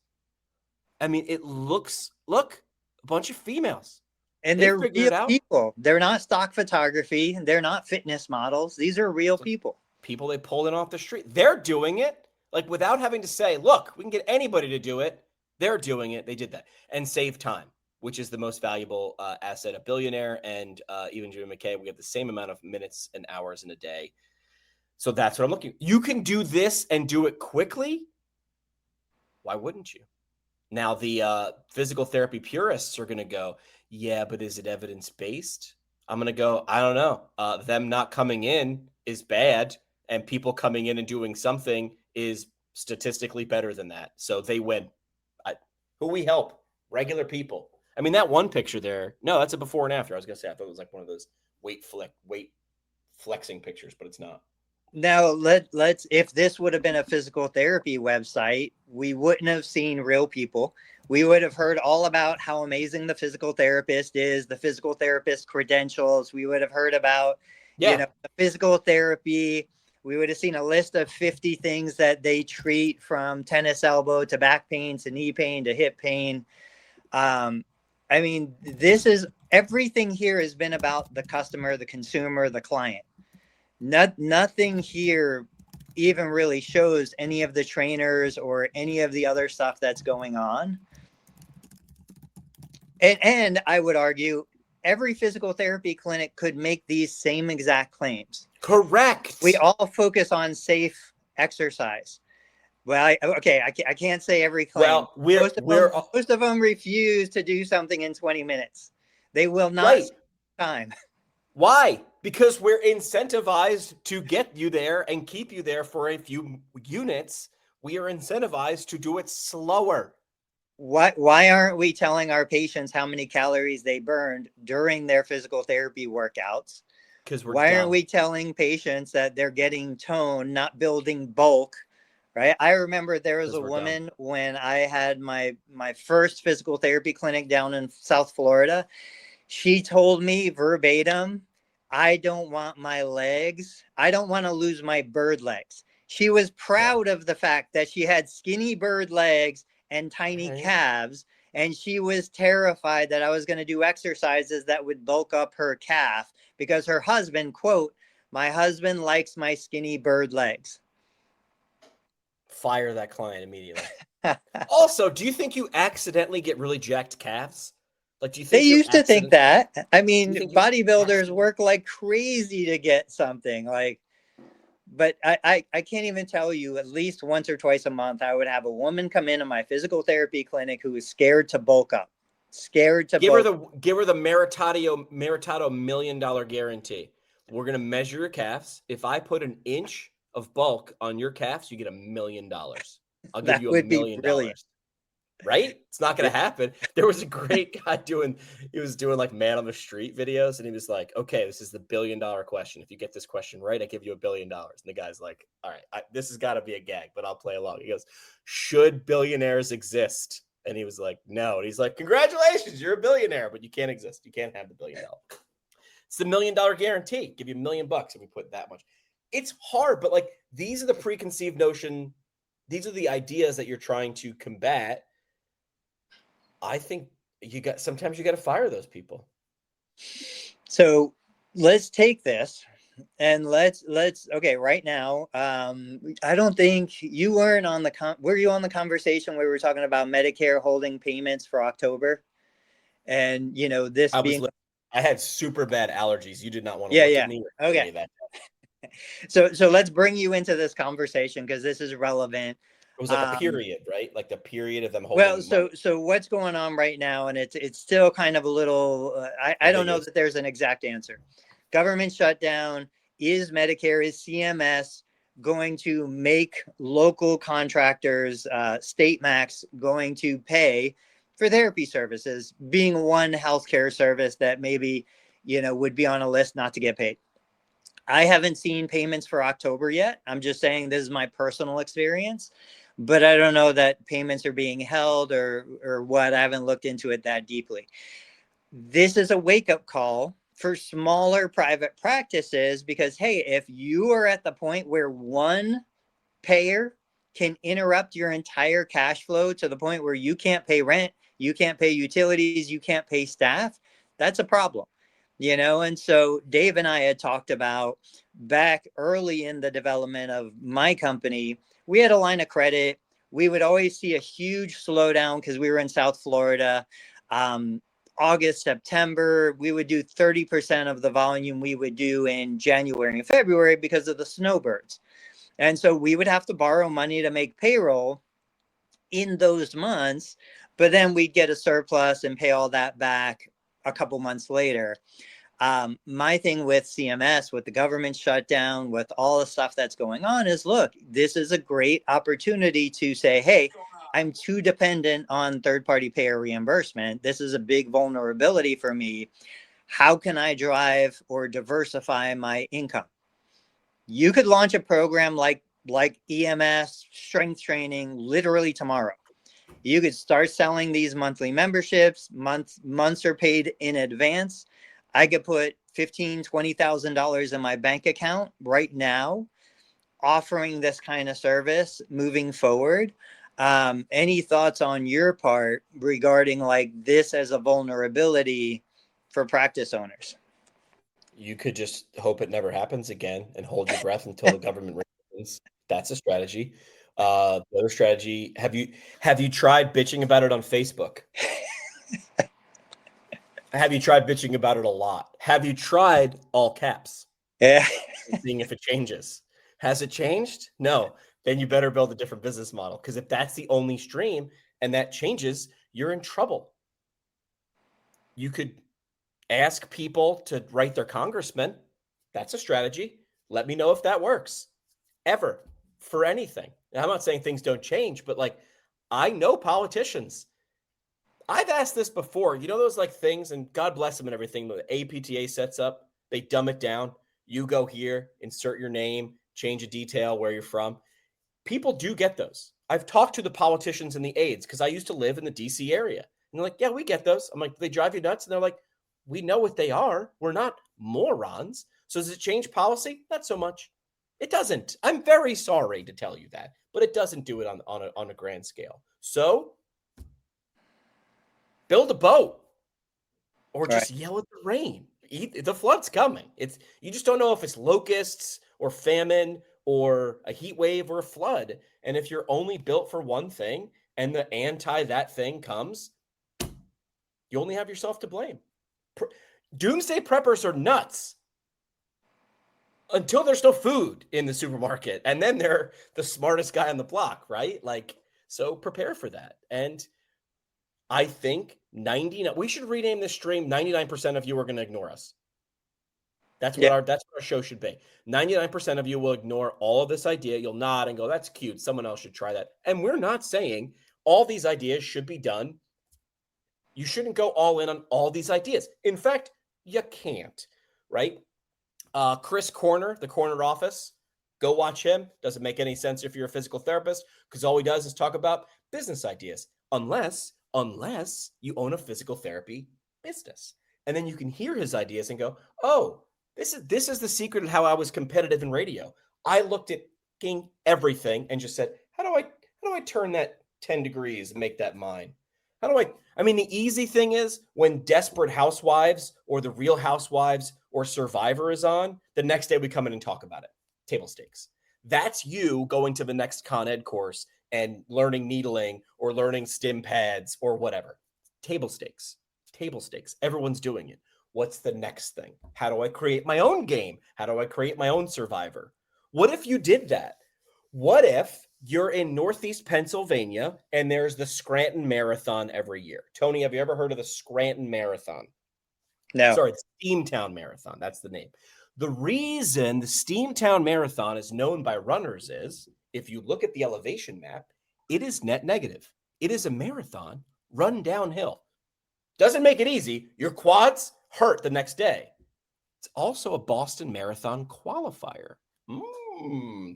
I mean, look, a bunch of females. And they're real people. They're not stock photography. They're not fitness models. These are real people. People they pulled in off the street. They're doing it like without having to say, look, we can get anybody to do it. They're doing it. They did that and save time, which is the most valuable asset. A billionaire and even Jimmy McKay, we have the same amount of minutes and hours in a day. So that's what I'm looking. You can do this and do it quickly. Why wouldn't you? Now, the physical therapy purists are going to go, yeah, but is it evidence-based? I'm going to go, I don't know. Them not coming in is bad, and people coming in and doing something is statistically better than that. So they win. Who we help? Regular people. I mean, that one picture there, no, that's a before and after. I was going to say, I thought it was like one of those weight flexing pictures, but it's not. Now let's if this would have been a physical therapy website, we wouldn't have seen real people. We would have heard all about how amazing the physical therapist is, the physical therapist credentials. We would have heard about, Yeah. the physical therapy. We would have seen a list of 50 things that they treat, from tennis elbow to back pain to knee pain to hip pain. I mean, this is everything here has been about the customer, the consumer, the client. Nothing here even really shows any of the trainers or any of the other stuff that's going on. And I would argue every physical therapy clinic could make these same exact claims. Correct. We all focus on safe exercise. Well, I can't say every claim. Well, most of them refuse to do something in 20 minutes. They will not right. spend time. Why? Because we're incentivized to get you there and keep you there for a few units. We are incentivized to do it slower. Why aren't we telling our patients how many calories they burned during their physical therapy workouts? Because why aren't we telling patients that they're getting tone, not building bulk? Right. I remember there was a woman when I had my first physical therapy clinic down in South Florida. She told me verbatim, I don't want my legs. I don't want to lose my bird legs. She was proud of the fact that she had skinny bird legs and tiny calves. And she was terrified that I was going to do exercises that would bulk up her calf because her husband, quote, my husband likes my skinny bird legs. Fire that client immediately. Also, do you think you accidentally get really jacked calves? Like, do you think they used to think that? I mean, bodybuilders work like crazy to get something like, but I can't even tell you, at least once or twice a month, I would have a woman come into my physical therapy clinic who was scared to bulk up, scared to give her the Meritato $1 million guarantee. We're going to measure your calves. If I put an inch of bulk on your calves, you get $1 million. I'll give you $1 million. Right? It's not going to happen. There was a great guy he was doing like man on the street videos. And he was like, okay, this is the $1 billion question. If you get this question right, I give you $1 billion. And the guy's like, all right, this has got to be a gag, but I'll play along. He goes, should billionaires exist? And he was like, no. And he's like, congratulations, you're a billionaire, but you can't exist. You can't have the $1 billion. It's the $1 million guarantee. Give you $1 million if we put that much. It's hard, but like these are the preconceived notion. These are the ideas that you're trying to combat. I think sometimes you got to fire those people. So let's take this and let's okay, right now, I don't think you weren't on were you on the conversation where we were talking about Medicare holding payments for October? And I had super bad allergies. You did not want to look at me. Okay. That. So let's bring you into this conversation because this is relevant. It was like a period, right? Like the period of them holding. Well, so what's going on right now, and it's still kind of a little. I don't know that there's an exact answer. Government shutdown. Is Medicare, is CMS going to make local contractors, state max, going to pay for therapy services? Being one healthcare service that maybe would be on a list not to get paid. I haven't seen payments for October yet. I'm just saying this is my personal experience. But I don't know that payments are being held or what. I haven't looked into it that deeply. This is a wake-up call for smaller private practices because, hey, if you are at the point where one payer can interrupt your entire cash flow to the point where you can't pay rent, you can't pay utilities, you can't pay staff, that's a problem. And so Dave and I had talked about back early in the development of my company, we had a line of credit. We would always see a huge slowdown because we were in South Florida. August, September, we would do 30% of the volume we would do in January and February because of the snowbirds. And so we would have to borrow money to make payroll in those months, but then we'd get a surplus and pay all that back a couple months later. My thing with CMS, with the government shutdown, with all the stuff that's going on is, look, this is a great opportunity to say, hey, I'm too dependent on third-party payer reimbursement. This is a big vulnerability for me. How can I drive or diversify my income? You could launch a program like EMS strength training literally tomorrow. You could start selling these monthly memberships. Months are paid in advance. I could put $15,000-$20,000 in my bank account right now, offering this kind of service moving forward. Any thoughts on your part regarding like this as a vulnerability for practice owners? You could just hope it never happens again and hold your breath until the government reopens. That's a strategy. The other strategy, have you tried bitching about it on Facebook? Have you tried bitching about it a lot? Have you tried all caps Yeah. and seeing if it changes? Has it changed? No. Then you better build a different business model, because if that's the only stream and that changes, you're in trouble. You could ask people to write their congressman. That's a strategy. Let me know if that works ever for anything. Now, I'm not saying things don't change, but like, I know politicians. I've asked this before. You know those like things, and God bless them and everything, the APTA sets up, they dumb it down. You go here, insert your name, change a detail, where you're from. People do get those. I've talked to the politicians and the aides because I used to live in the DC area. And they're like, yeah, we get those. I'm like, they drive you nuts? And they're like, we know what they are. We're not morons. So does it change policy? Not so much. It doesn't. I'm very sorry to tell you that, but it doesn't do it on a grand scale. So build a boat or just yell at the rain. The flood's coming. You just don't know if it's locusts or famine or a heat wave or a flood. And if you're only built for one thing and the anti that thing comes, you only have yourself to blame. Doomsday preppers are nuts until there's no food in the supermarket. And then they're the smartest guy on the block, right? Like, so prepare for that. And I think we should rename this stream 99% of you are going to ignore us. That's what our show should be. 99% of you will ignore all of this idea. You'll nod and go, that's cute. Someone else should try that. And we're not saying all these ideas should be done. You shouldn't go all in on all these ideas. In fact, you can't, right? Chris Corner, the Corner Office, go watch him. Doesn't make any sense if you're a physical therapist, because all he does is talk about business ideas, unless you own a physical therapy business. And then you can hear his ideas and go, oh, this is the secret of how I was competitive in radio. I looked at everything and just said, how do I turn that 10 degrees and make that mine? The easy thing is when Desperate Housewives or The Real Housewives or Survivor is on, the next day we come in and talk about it. Table stakes. That's you going to the next Con Ed course and learning needling or learning stim pads or whatever. Table stakes. Everyone's doing it. What's the next thing? How do I create my own game? How do I create my own Survivor? What if you did that? What if you're in Northeast Pennsylvania and there's the Scranton Marathon every year? Tony, have you ever heard of the Scranton Marathon? No. Sorry, the Steamtown Marathon. That's the name. The reason the Steamtown Marathon is known by runners is, if you look at the elevation map, it is net negative. It is a marathon run downhill. Doesn't make it easy. Your quads hurt the next day. It's also a Boston Marathon qualifier.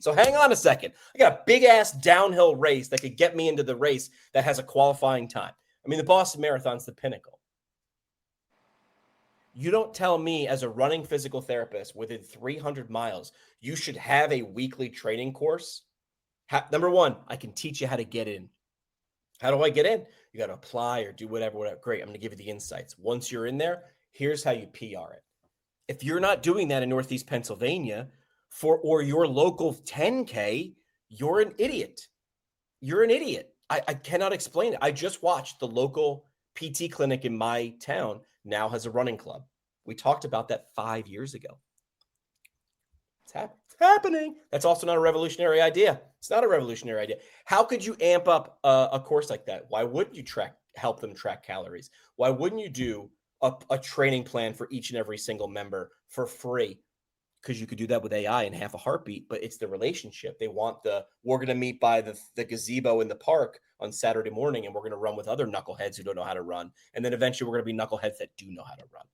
So hang on a second. I got a big ass downhill race that could get me into the race that has a qualifying time. The Boston Marathon's the pinnacle. You don't tell me as a running physical therapist within 300 miles, you should have a weekly training course. Number one, I can teach you how to get in. How do I get in? You got to apply or do whatever. Great. I'm going to give you the insights. Once you're in there, here's how you PR it. If you're not doing that in Northeast Pennsylvania or your local 10K, you're an idiot. You're an idiot. I cannot explain it. I just watched the local PT clinic in my town now has a running club. We talked about that 5 years ago. It's happening. That's also not a revolutionary idea. It's not a revolutionary idea. How could you amp up a course like that? Why wouldn't you help them track calories? Why wouldn't you do a training plan for each and every single member for free? Because you could do that with AI in half a heartbeat, but it's the relationship. They want we're going to meet by the gazebo in the park on Saturday morning, and we're going to run with other knuckleheads who don't know how to run. And then eventually we're going to be knuckleheads that do know how to run.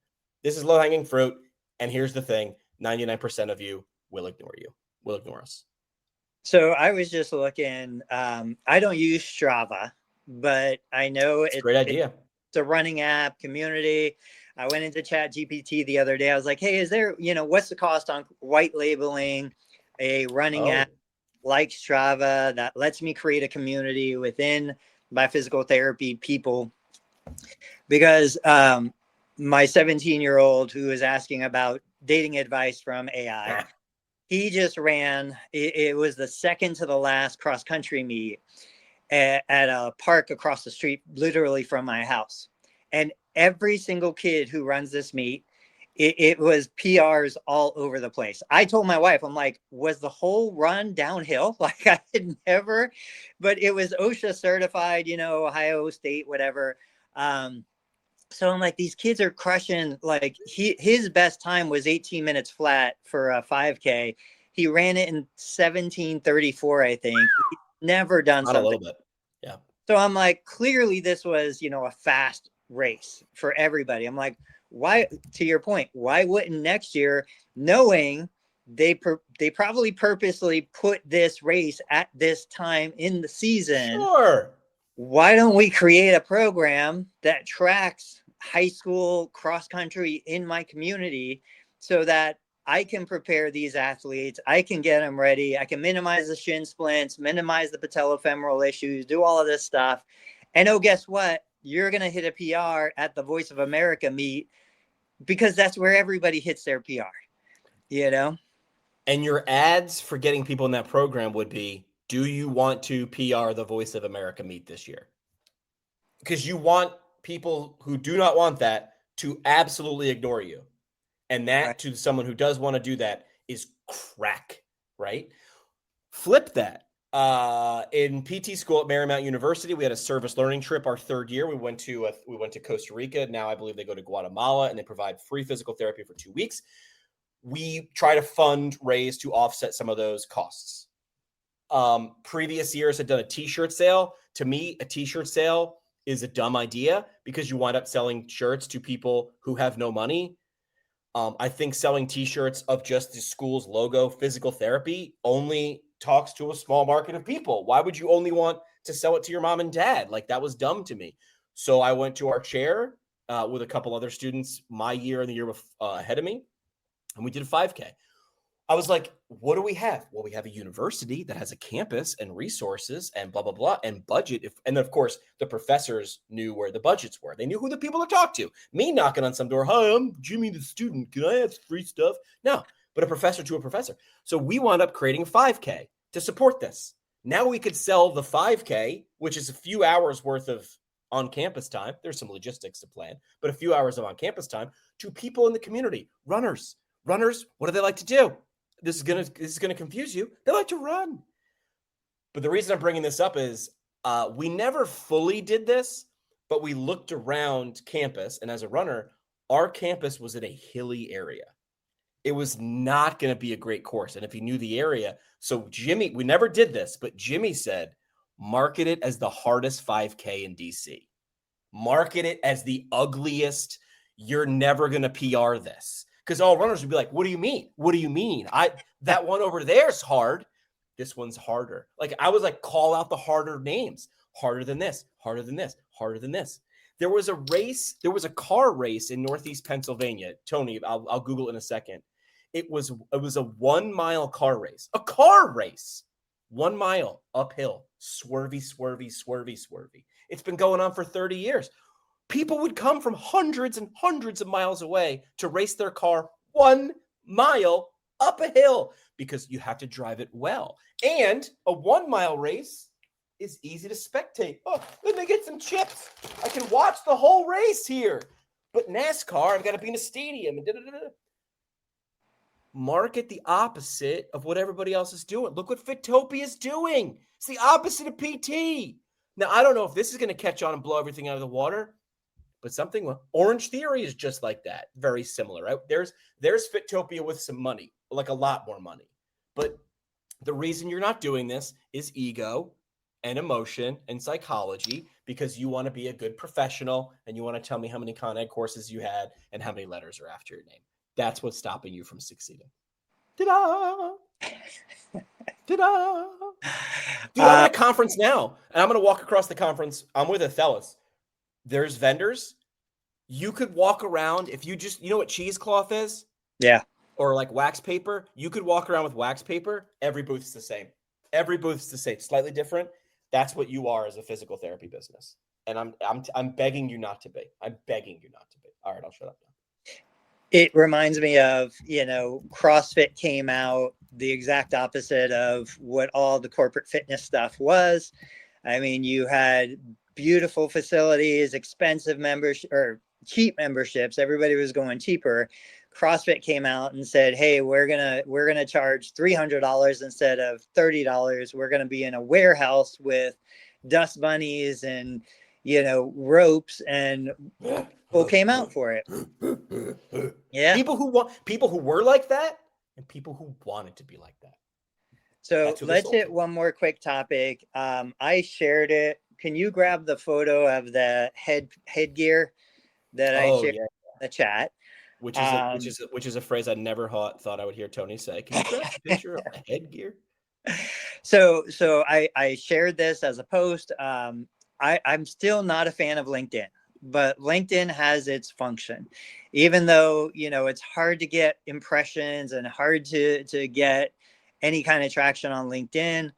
This is low-hanging fruit. And here's the thing, 99% of you will ignore you. will ignore us. So I was just looking. I don't use Strava, but I know It's a great idea. It's a running app community. I went into Chat GPT the other day. I was like, hey, is there, what's the cost on white labeling a running app like Strava that lets me create a community within my physical therapy people? Because my 17-year-old who is asking about dating advice from AI, he just ran, it was the second to the last cross country meet at a park across the street, literally from my house. And every single kid who runs this meet, it was PRs all over the place. I told my wife, I'm like, was the whole run downhill? Like I had never, but it was OSHA certified, Ohio State, whatever. So I'm like, these kids are crushing. Like his best time was 18 minutes flat for a 5K. He ran it in 17:34, I think. He's never done Not a something. little bit. Yeah. So I'm like, clearly this was, a fast race for everybody. I'm like, why, to your point, why wouldn't next year, knowing they probably purposely put this race at this time in the season? Sure. Why don't we create a program that tracks high school cross country in my community so that I can prepare these athletes, I can get them ready, I can minimize the shin splints, minimize the patellofemoral issues, do all of this stuff. And guess what? You're going to hit a PR at the Voice of America meet because that's where everybody hits their PR, And your ads for getting people in that program would be, do you want to PR the Voice of America meet this year? Because you want people who do not want that to absolutely ignore you. And that right. To someone who does want to do that is crack, right? Flip that. In PT school at Marymount University, we had a service learning trip our third year. We went to Costa Rica. Now I believe they go to Guatemala, and they provide free physical therapy for 2 weeks. We try to fundraise to offset some of those costs. Previous years had done a t-shirt sale. To me, a t-shirt sale is a dumb idea because you wind up selling shirts to people who have no money. I think selling t-shirts of just the school's logo, physical therapy, only talks to a small market of people. Why would you only want to sell it to your mom and dad? Like, that was dumb to me. So I went to our chair with a couple other students my year and the year ahead of me, and we did a 5K. I was like, what do we have? Well, we have a university that has a campus and resources and blah, blah, blah, and budget. And of course, the professors knew where the budgets were. They knew who the people to talk to. Me knocking on some door, hi, I'm Jimmy the student. Can I have free stuff? No, but a professor to a professor. So we wound up creating a 5K to support this. Now we could sell the 5K, which is a few hours worth of on-campus time. There's some logistics to plan, but a few hours of on-campus time to people in the community, runners. Runners, what do they like to do? This is gonna confuse you. They like to run. But the reason I'm bringing this up is we never fully did this, but we looked around campus, and as a runner, our campus was in a hilly area. It was not going to be a great course. And if you knew the area, so Jimmy, we never did this, but Jimmy said, market it as the hardest 5K in DC. Market it as the ugliest. You're never going to PR this. Because all runners would be like, what do you mean? What do you mean? That one over there is hard. This one's harder. Like, I was like, call out the harder names. Harder than this, harder than this, harder than this. There was a car race in Northeast Pennsylvania. Tony, I'll Google it in a second. It was a 1 mile car race. A car race. 1 mile uphill. Swervy, swervy, swervy, swervy. It's been going on for 30 years. People would come from hundreds and hundreds of miles away to race their car 1 mile up a hill because you have to drive it well. And a 1 mile race is easy to spectate. Oh, let me get some chips. I can watch the whole race here. But NASCAR, I've got to be in a stadium. And market the opposite of what everybody else is doing. Look what Fitopia is doing. It's the opposite of PT. Now, I don't know if this is going to catch on and blow everything out of the water, but something, Orange Theory is just like that. Very similar, right? There's Fitopia with some money, like a lot more money. But the reason you're not doing this is ego and emotion and psychology, because you want to be a good professional and you want to tell me how many Con Ed courses you had and how many letters are after your name. That's what's stopping you from succeeding. Ta-da! Ta-da! Dude, I'm at a conference now, and I'm going to walk across the conference. I'm with Athelis. There's vendors. You could walk around if you just, you know what cheesecloth is? Yeah. Or like wax paper. You could walk around with wax paper. Every booth's the same. Every booth's the same. Slightly different. That's what you are as a physical therapy business. And I'm begging you not to be. I'm begging you not to be. All right, I'll shut up now. It reminds me of, CrossFit came out the exact opposite of what all the corporate fitness stuff was. I mean, you had beautiful facilities, expensive membership or cheap memberships. Everybody was going cheaper. CrossFit came out and said, "Hey, we're gonna charge $300 instead of $30. We're gonna be in a warehouse with dust bunnies and ropes," and people came out for it. Yeah. People who were like that, and people who wanted to be like that. So let's hit one more quick topic. I shared it. Can you grab the photo of the headgear that I shared in the chat? Which is a phrase I never thought I would hear Tony say. Can you grab a picture of the headgear? So I shared this as a post. I'm still not a fan of LinkedIn, but LinkedIn has its function. Even though, it's hard to get impressions and hard to get any kind of traction on LinkedIn.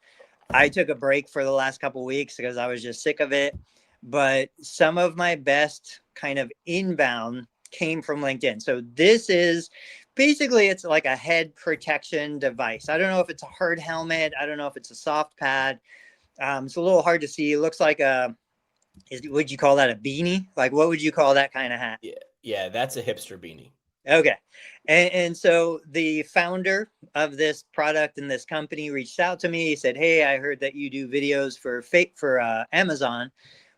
I took a break for the last couple of weeks because I was just sick of it. But some of my best kind of inbound came from LinkedIn. So this is basically, it's like a head protection device. I don't know if it's a hard helmet. I don't know if it's a soft pad. It's a little hard to see. It looks like would you call that a beanie? Like, what would you call that kind of hat? Yeah, that's a hipster beanie. Okay. And so the founder of this product and this company reached out to me. He said, "Hey, I heard that you do videos for Amazon.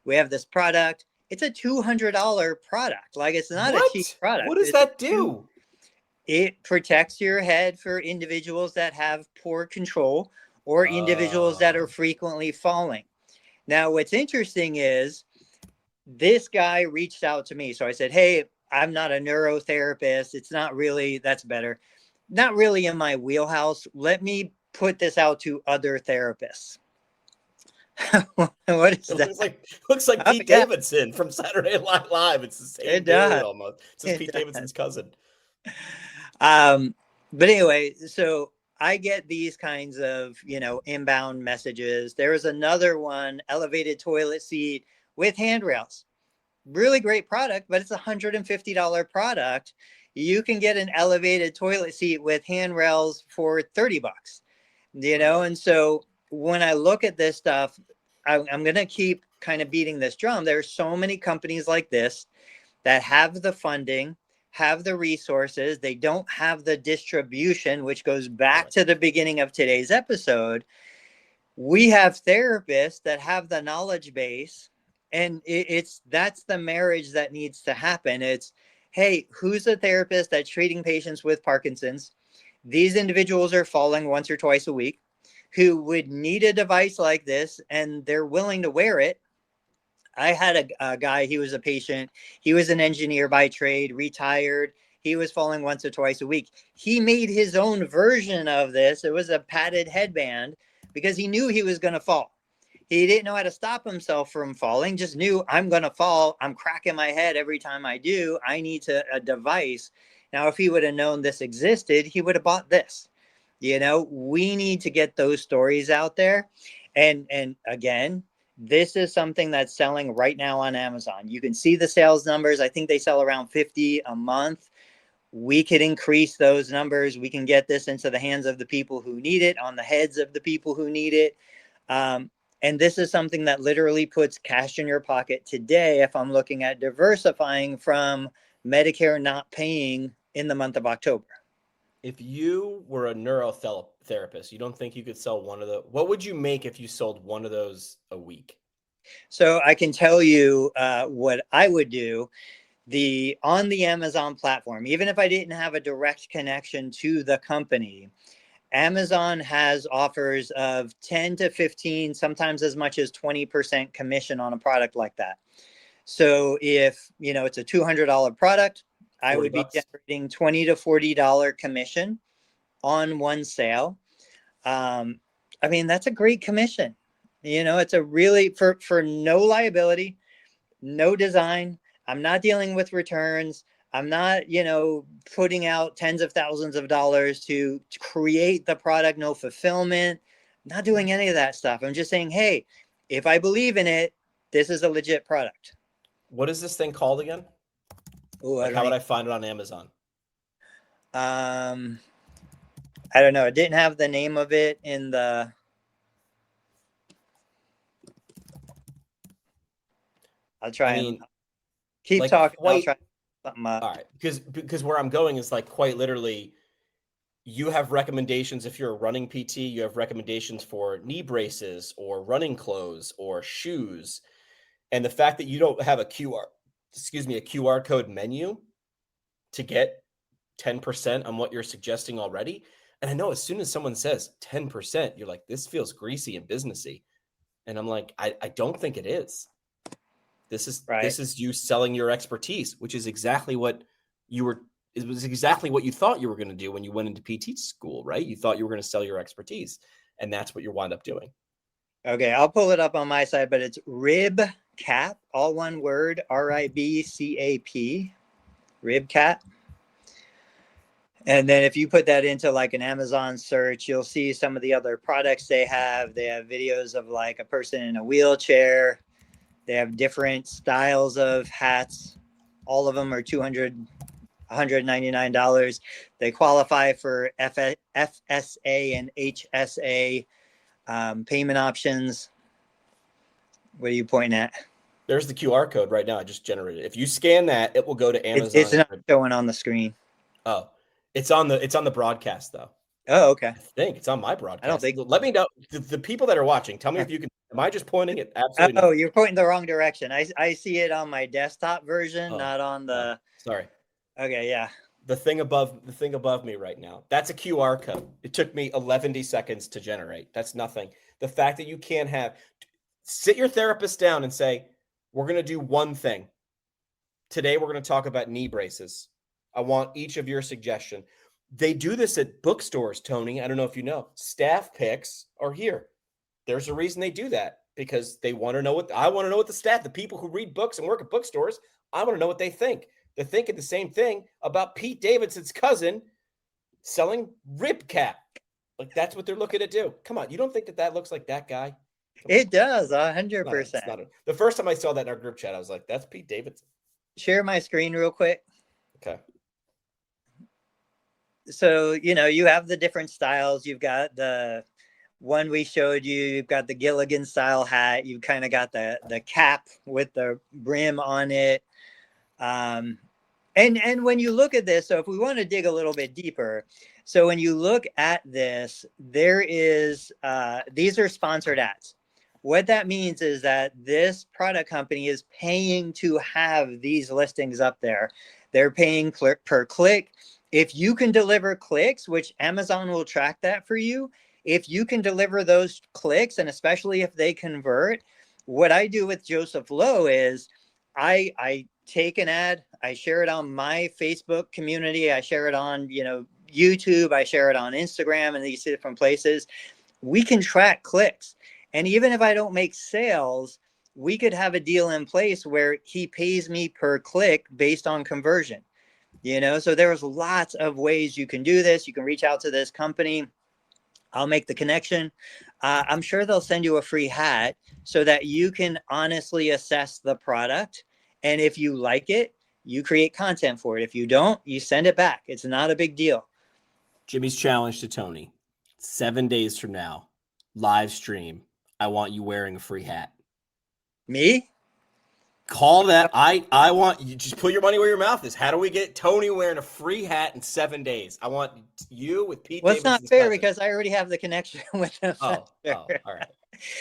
We have this product. It's a $200 product. Like, it's not a cheap product. What does that do?" It protects your head for individuals that have poor control or individuals that are frequently falling. Now, what's interesting is this guy reached out to me. So I said, "Hey, I'm not a neurotherapist. It's not really, that's better. Not really in my wheelhouse. Let me put this out to other therapists." What is that? Looks like Pete Davidson from Saturday Night Live. It's the same dude almost. It's Pete Davidson's cousin. But anyway, so I get these kinds of, inbound messages. There was another one, elevated toilet seat with handrails. Really great product, but it's a $150 product. You can get an elevated toilet seat with handrails for $30, and so when I look at this stuff, I'm going to keep kind of beating this drum. There's so many companies like this that have the funding, have the resources. They don't have the distribution, which goes back to the beginning of today's episode. We have therapists that have the knowledge base, and that's the marriage that needs to happen. It's, hey, who's a therapist that's treating patients with Parkinson's? These individuals are falling once or twice a week, who would need a device like this, and they're willing to wear it. I had a guy, he was a patient. He was an engineer by trade, retired. He was falling once or twice a week. He made his own version of this. It was a padded headband because he knew he was going to fall. He didn't know how to stop himself from falling, just knew, I'm going to fall. I'm cracking my head every time I do. I need a device. Now, if he would have known this existed, he would have bought this. We need to get those stories out there. And again, this is something that's selling right now on Amazon. You can see the sales numbers. I think they sell around 50 a month. We could increase those numbers. We can get this into the hands of the people who need it, on the heads of the people who need it. And this is something that literally puts cash in your pocket today if I'm looking at diversifying from Medicare not paying in the month of October. If you were a neurotherapist, you don't think you could sell one of those? What would you make if you sold one of those a week? So I can tell you what I would do. On the Amazon platform, even if I didn't have a direct connection to the company, Amazon has offers of 10 to 15, sometimes as much as 20% commission on a product like that. So if, it's a $200 product, I would be generating $20 to $40 commission on one sale. I mean, that's a great commission. It's a really for no liability, no design. I'm not dealing with returns. I'm not, putting out tens of thousands of dollars to create the product, no fulfillment, not doing any of that stuff. I'm just saying, hey, if I believe in it, this is a legit product. What is this thing called again? Ooh, like, how would I find it on Amazon? I don't know. It didn't have the name of it in the. I'll try and keep like, talking. I'll try something up. All right, because where I'm going is like quite literally, you have recommendations. If you're a running PT, you have recommendations for knee braces or running clothes or shoes. And the fact that you don't have a QR code menu to get 10% on what you're suggesting already. And I know as soon as someone says 10%, you're like, this feels greasy and businessy. And I'm like, I don't think it is. This is you selling your expertise, which is exactly what you were. It was exactly what you thought you were going to do when you went into PT school, right? You thought you were going to sell your expertise, and that's what you wound up doing. Okay, I'll pull it up on my side, but it's RibCap, all one word, RIBCAP, RibCap. And then if you put that into like an Amazon search, you'll see some of the other products they have. They have videos of like a person in a wheelchair. They have different styles of hats. All of them are $199. They qualify for FSA and HSA payment options. What are you pointing at? There's the QR code right now. I just generated it. If you scan that, it will go to Amazon. It's not showing on the screen. Oh, it's on the broadcast though. Oh, okay. I think it's on my broadcast. I don't think. Let me know, the people that are watching. Tell me if you can. Am I just pointing it? Absolutely. Oh, you're pointing the wrong direction. I see it on my desktop version, not on the. Sorry. Okay, yeah. The thing above me right now. That's a QR code. It took me 11 seconds to generate. That's nothing. The fact that you can't sit your therapist down and say, we're going to do one thing. Today, we're going to talk about knee braces. I want each of your suggestion. They do this at bookstores, Tony. I don't know if you know. Staff picks are here. There's a reason they do that, because they want to know the people who read books and work at bookstores, I want to know what they think. They're thinking the same thing about Pete Davidson's cousin selling RibCap. Like, that's what they're looking to do. Come on. You don't think that looks like that guy? It does, 100%. The first time I saw that in our group chat, I was like, that's Pete Davidson. Share my screen real quick. Okay. So, you have the different styles. You've got the one we showed you. You've got the Gilligan style hat. You've kind of got the cap with the brim on it. And when you look at this, so if we want to dig a little bit deeper, so when you look at this, there is, these are sponsored ads. What that means is that this product company is paying to have these listings up there. They're paying per click. If you can deliver clicks, which Amazon will track that for you, if you can deliver those clicks, and especially if they convert, what I do with Joseph Lowe is I take an ad, I share it on my Facebook community, I share it on, YouTube, I share it on Instagram and these different places. We can track clicks. And even if I don't make sales, we could have a deal in place where he pays me per click based on conversion. So there's lots of ways you can do this. You can reach out to this company. I'll make the connection. I'm sure they'll send you a free hat so that you can honestly assess the product. And if you like it, you create content for it. If you don't, you send it back. It's not a big deal. Jimmy's challenge to Tony: 7 days from now, live stream. I want you wearing a free hat. Me? Call that. I want you, just put your money where your mouth is. How do we get Tony wearing a free hat in 7 days? I want you with Pete. Well, it's not fair because I already have the connection with him. Oh, all right.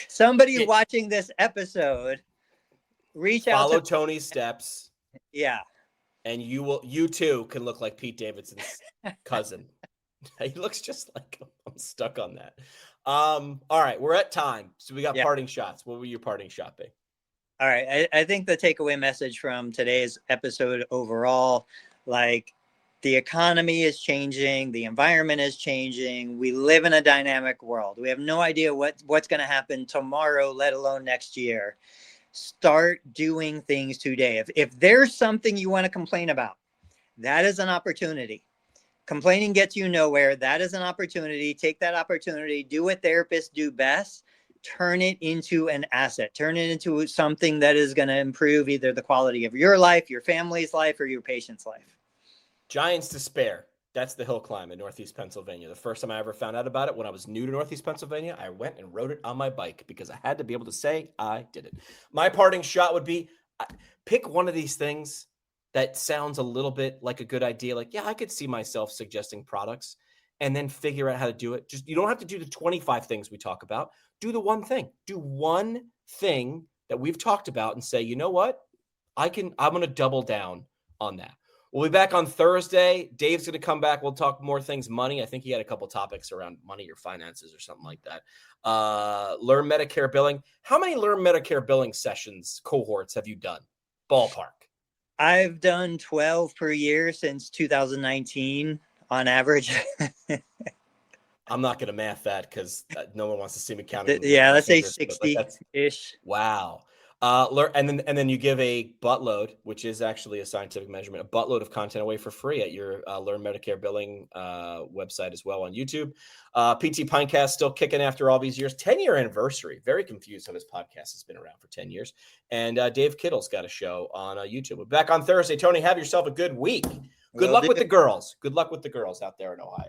Somebody watching this episode, reach out. Follow Tony's steps. Yeah. And you too can look like Pete Davidson's cousin. He looks just like him. I'm stuck on that. All right, we're at time. So we got parting shots. What will your parting shot be? All right. I think the takeaway message from today's episode overall, like, The economy is changing. The environment is changing. We live in a dynamic world. We have no idea what's going to happen tomorrow, let alone next year. Start doing things today. If there's something you want to complain about, that is an opportunity. Complaining gets you nowhere. That is an opportunity. Take that opportunity. Do what therapists do best. Turn it into an asset. Turn it into something that is going to improve either the quality of your life, your family's life, or your patient's life. Giants Despair. That's the hill climb in Northeast Pennsylvania. The first time I ever found out about it, when I was new to Northeast Pennsylvania, I went and rode it on my bike because I had to be able to say I did it. My parting shot would be pick one of these things that sounds a little bit like a good idea. Like, yeah, I could see myself suggesting products, and then figure out how to do it. Just, you don't have to do the 25 things we talk about. Do the one thing. Do one thing that we've talked about and say, you know what? I'm going to double down on that. We'll be back on Thursday. Dave's going to come back. We'll talk more things money. I think he had a couple topics around money or finances or something like that. Learn Medicare billing. How many Learn Medicare billing sessions, cohorts have you done? Ballpark. I've done 12 per year since 2019 on average. I'm not going to math that because no one wants to see me counting. Yeah, let's say 60-ish. Wow. And then you give a buttload, which is actually a scientific measurement, a buttload of content away for free at your Learn Medicare Billing website as well on YouTube. PT Pinecast still kicking after all these years. 10-year anniversary. Very confused how this podcast has been around for 10 years. And Dave Kittle's got a show on YouTube. We're back on Thursday. Tony, have yourself a good week. Good luck with the girls. Good luck with the girls out there in Ohio.